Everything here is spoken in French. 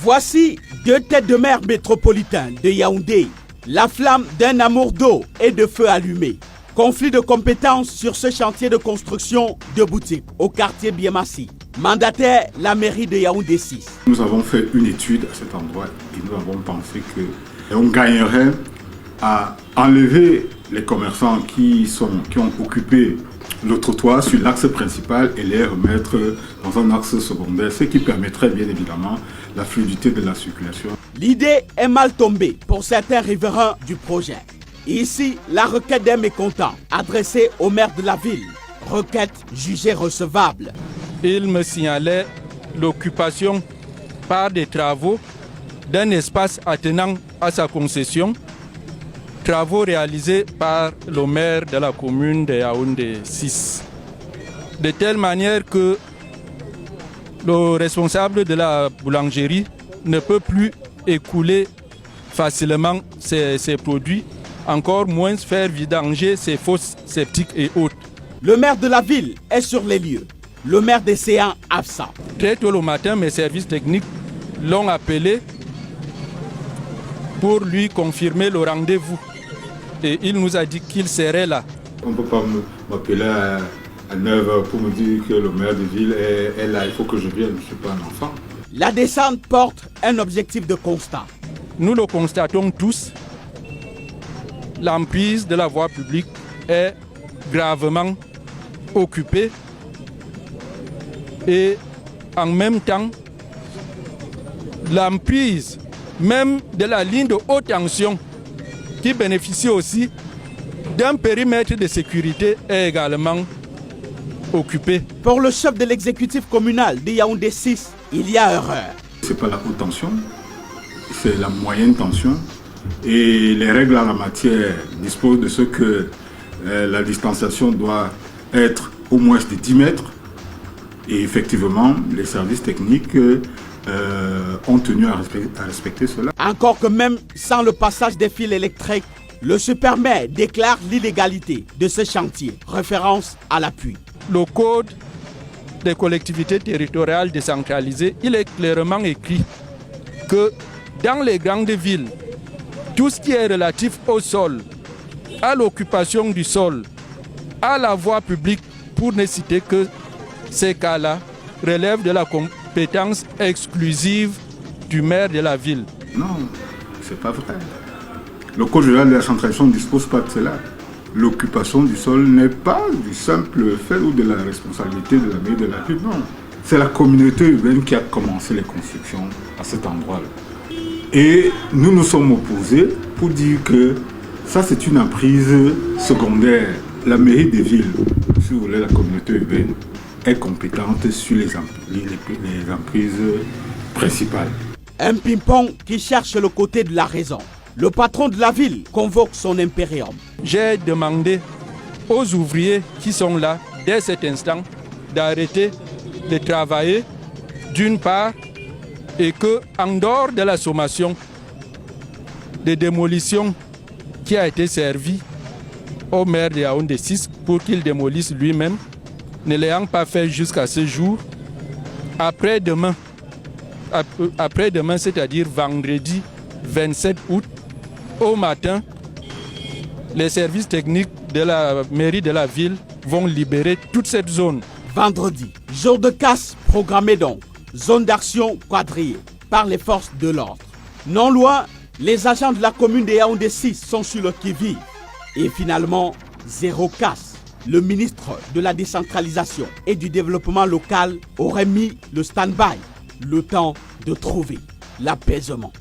Voici deux têtes de mer métropolitains de Yaoundé. La flamme d'un amour d'eau et de feu allumé. Conflit de compétences sur ce chantier de construction de boutiques au quartier Biémassi. Mandataire, la mairie de Yaoundé 6. Nous avons fait une étude à cet endroit et nous avons pensé qu'on gagnerait à enlever les commerçants qui ont occupé le trottoir sur l'axe principal et les remettre dans un axe secondaire, ce qui permettrait bien évidemment la fluidité de la circulation. L'idée est mal tombée pour certains riverains du projet. Ici, la requête d'un mécontent adressée au maire de la ville. Requête jugée recevable. Il me signalait l'occupation par des travaux d'un espace attenant à sa concession, travaux réalisés par le maire de la commune de Yaoundé 6. De telle manière que le responsable de la boulangerie ne peut plus écouler facilement ses produits, encore moins faire vidanger ses fosses septiques et autres. Le maire de la ville est sur les lieux. Le maire des Séans absent. Très tôt le matin, mes services techniques l'ont appelé pour lui confirmer le rendez-vous. Et il nous a dit qu'il serait là. On ne peut pas m'appeler à 9h pour me dire que le maire de ville est là, il faut que je vienne, je ne suis pas un enfant. La descente porte un objectif de constat. Nous le constatons tous, l'emprise de la voie publique est gravement occupée et en même temps, l'emprise même de la ligne de haute tension qui bénéficie aussi d'un périmètre de sécurité est également occupé. Pour le chef de l'exécutif communal de Yaoundé 6, il y a erreur. Ce n'est pas la haute tension, c'est la moyenne tension. Et les règles en la matière disposent de ce que la distanciation doit être au moins de 10 mètres. Et effectivement, les services techniques ont tenu à respecter cela. Encore que même sans le passage des fils électriques, le supermaire déclare l'illégalité de ce chantier. Référence à l'appui. Le code des collectivités territoriales décentralisées, il est clairement écrit que dans les grandes villes, tout ce qui est relatif au sol, à l'occupation du sol, à la voie publique, pour ne citer que ces cas-là, relèvent de la compétence exclusive du maire de la ville. Non, c'est pas vrai. Le Code général de la centralisation ne dispose pas de cela. L'occupation du sol n'est pas du simple fait ou de la responsabilité de la mairie de la ville, non. C'est la communauté urbaine qui a commencé les constructions à cet endroit-là. Et nous nous sommes opposés pour dire que ça c'est une emprise secondaire. La mairie des villes, si vous voulez la communauté urbaine, est compétente sur les emprises principales. Un ping-pong qui cherche le côté de la raison. Le patron de la ville convoque son impérium. J'ai demandé aux ouvriers qui sont là, dès cet instant, d'arrêter de travailler, d'une part, et qu'en dehors de la sommation de démolition qui a été servie au maire de Yaoundé 6 pour qu'il démolisse lui-même, ne l'ayant pas fait jusqu'à ce jour, après-demain, c'est-à-dire vendredi 27 août, au matin, les services techniques de la mairie de la ville vont libérer toute cette zone. Vendredi, jour de casse programmé donc, zone d'action quadrillée par les forces de l'ordre. Non loin, les agents de la commune de Yaoundé 6 sont sur le qui-vive. Et finalement, zéro casse. Le ministre de la décentralisation et du développement local aurait mis le stand-by, le temps de trouver l'apaisement.